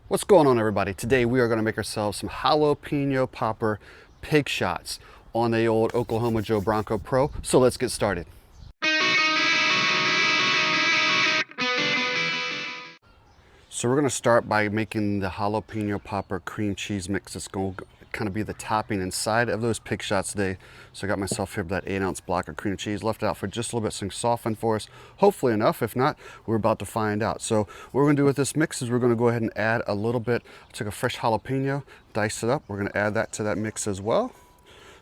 What's going on, everybody? Today we are going to make ourselves some jalapeno popper pig shots on the old Oklahoma Joe Bronco Pro. So let's get started. So we're going to start by making the jalapeno popper cream cheese mix. It's going to kind of be the topping inside of those pig shots today. So I got myself here that 8-ounce block of cream cheese, left it out for just a little bit so it can soften for us. Hopefully enough. If not, we're about to find out. So what we're going to do with this mix is we're going to go ahead and add a little bit. I took a fresh jalapeno, diced it up. We're going to add that to that mix as well.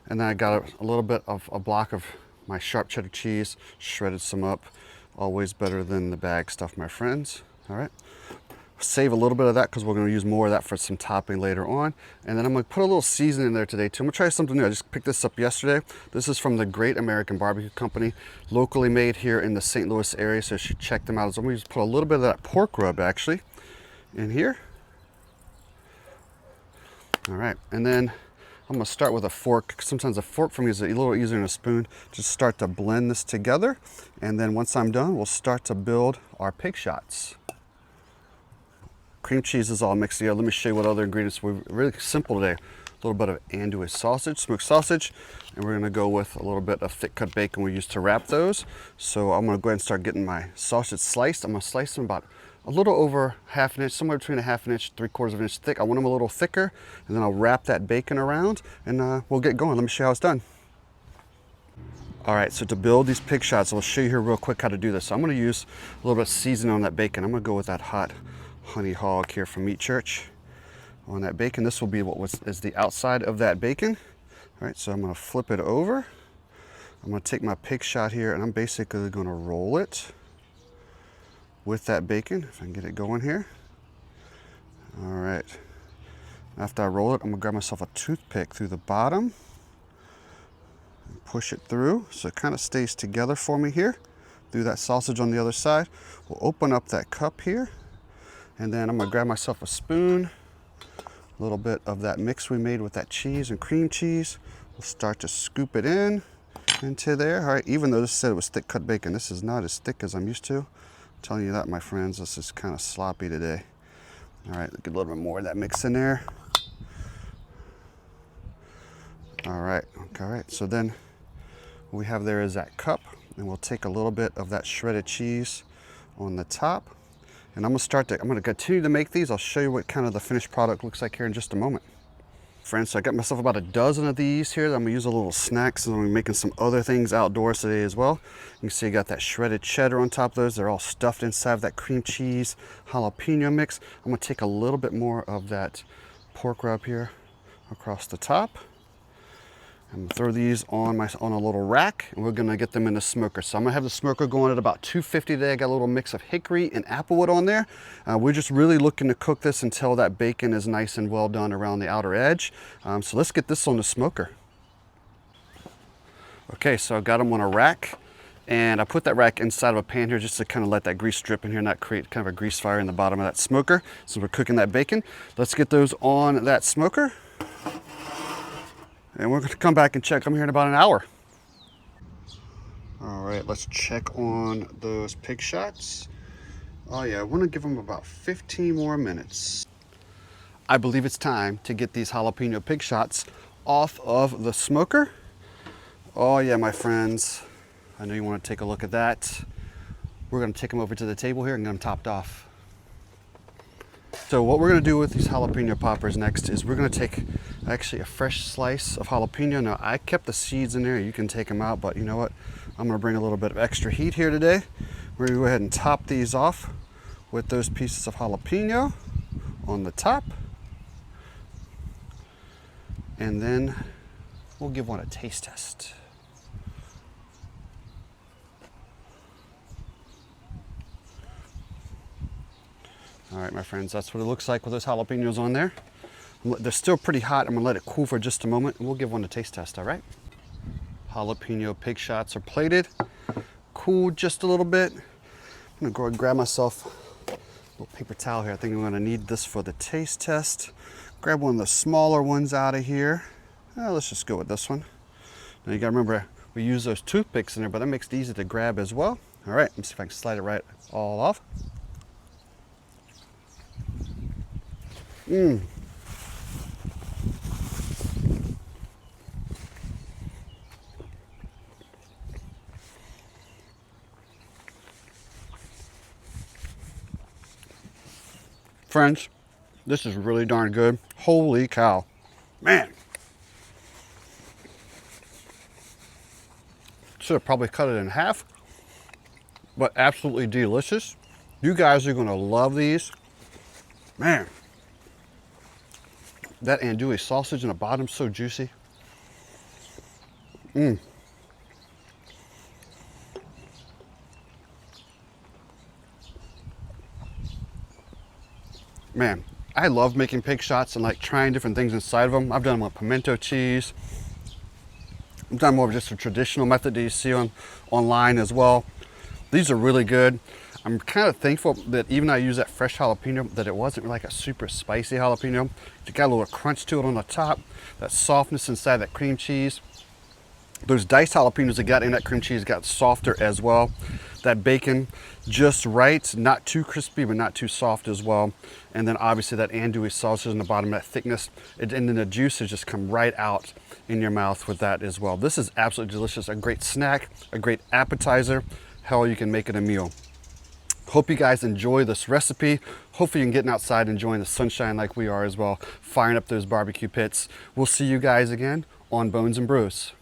And then I got a little bit of a block of my sharp cheddar cheese, shredded some up. Always better than the bag stuff, my friends. All right. Save a little bit of that because we're going to use more of that for some topping later on. And then I'm going to put a little seasoning in there today too. I'm going to try something new. I just picked this up yesterday. This is from the Great American Barbecue Company, locally made here in the St. Louis area, so you should check them out. So I'm going to just put a little bit of that pork rub actually in here. All right, and then I'm going to start with a fork. Sometimes a fork for me is a little easier than a spoon. Just start to blend this together, and then once I'm done, we'll start to build our pig shots. Cream cheese is all mixed together. Let me show you what other ingredients. We're really simple today. A little bit of andouille sausage, smoked sausage, and we're going to go with a little bit of thick cut bacon we used to wrap those. So I'm going to go ahead and start getting my sausage sliced. I'm going to slice them about a little over half an inch, somewhere between a half an inch, 3/4 of an inch thick. I want them a little thicker, and then I'll wrap that bacon around, and we'll get going. Let me show you how it's done. All right, so to build these pig shots, I'll show you here real quick how to do this. So I'm going to use a little bit of seasoning on that bacon. I'm going to go with that hot honey hog here from Meat Church on that bacon. This will be is the outside of that bacon. All right, so I'm going to flip it over. I'm going to take my pig shot here, and I'm basically going to roll it with that bacon, if I can get it going here. All right, after I roll it, I'm going to grab myself a toothpick through the bottom and push it through so it kind of stays together for me here. Do that sausage on the other side. We'll open up that cup here, and then I'm going to grab myself a spoon, a little bit of that mix we made with that cheese and cream cheese. We'll start to scoop it into there. All right, even though this said it was thick cut bacon, this is not as thick as I'm used to. I'm telling you that, my friends, this is kind of sloppy today. All right, get a little bit more of that mix in there. All right, so then what we have there is that cup, and we'll take a little bit of that shredded cheese on the top. And I'm going to continue to make these. I'll show you what kind of the finished product looks like here in just a moment. Friends, so I got myself about a dozen of these here that I'm going to use a little snacks, and I'm making some other things outdoors today as well. You can see I got that shredded cheddar on top of those. They're all stuffed inside of that cream cheese jalapeno mix. I'm going to take a little bit more of that pork rub here across the top. I'm going to throw these on a little rack, and we're going to get them in the smoker. So I'm going to have the smoker going at about 250 today. I got a little mix of hickory and applewood on there. We're just really looking to cook this until that bacon is nice and well done around the outer edge. So let's get this on the smoker. Okay, so I got them on a rack, and I put that rack inside of a pan here just to kind of let that grease drip in here, not create kind of a grease fire in the bottom of that smoker. So we're cooking that bacon. Let's get those on that smoker. And we're going to come back and check them here in about an hour. All right, let's check on those pig shots. Oh yeah, I want to give them about 15 more minutes. I believe it's time to get these jalapeno pig shots off of the smoker. Oh yeah, my friends, I know you want to take a look at that. We're going to take them over to the table here and get them topped off. So what we're going to do with these jalapeno poppers next is we're going to take actually a fresh slice of jalapeno. Now I kept the seeds in there, you can take them out, but you know what? I'm going to bring a little bit of extra heat here today. We're going to go ahead and top these off with those pieces of jalapeno on the top. And then we'll give one a taste test. All right, my friends, that's what it looks like with those jalapenos on there. They're still pretty hot. I'm gonna let it cool for just a moment, and we'll give one a taste test, all right? Jalapeno pig shots are plated, cooled just a little bit. I'm gonna go and grab myself a little paper towel here. I think I'm gonna need this for the taste test. Grab one of the smaller ones out of here. Let's just go with this one. Now you gotta remember, we use those toothpicks in there, but that makes it easy to grab as well. All right, let me see if I can slide it right all off. Friends, this is really darn good. Holy cow. Man. Should have probably cut it in half, but absolutely delicious. You guys are gonna love these. Man. That andouille sausage in the bottom, so juicy. Man, I love making pig shots and like trying different things inside of them. I've done them with pimento cheese. I've done more of just a traditional method that you see online as well. These are really good. I'm kind of thankful that even though I use that fresh jalapeno, that it wasn't like a super spicy jalapeno. It got a little crunch to it on the top, that softness inside that cream cheese. Those diced jalapenos that got in that cream cheese got softer as well. That bacon just right, not too crispy, but not too soft as well. And then obviously that andouille sausage in the bottom, that thickness, and then the juices just come right out in your mouth with that as well. This is absolutely delicious, a great snack, a great appetizer. Hell, you can make it a meal. Hope you guys enjoy this recipe. Hopefully you can get outside enjoying the sunshine like we are as well, firing up those barbecue pits. We'll see you guys again on Bones and Brews.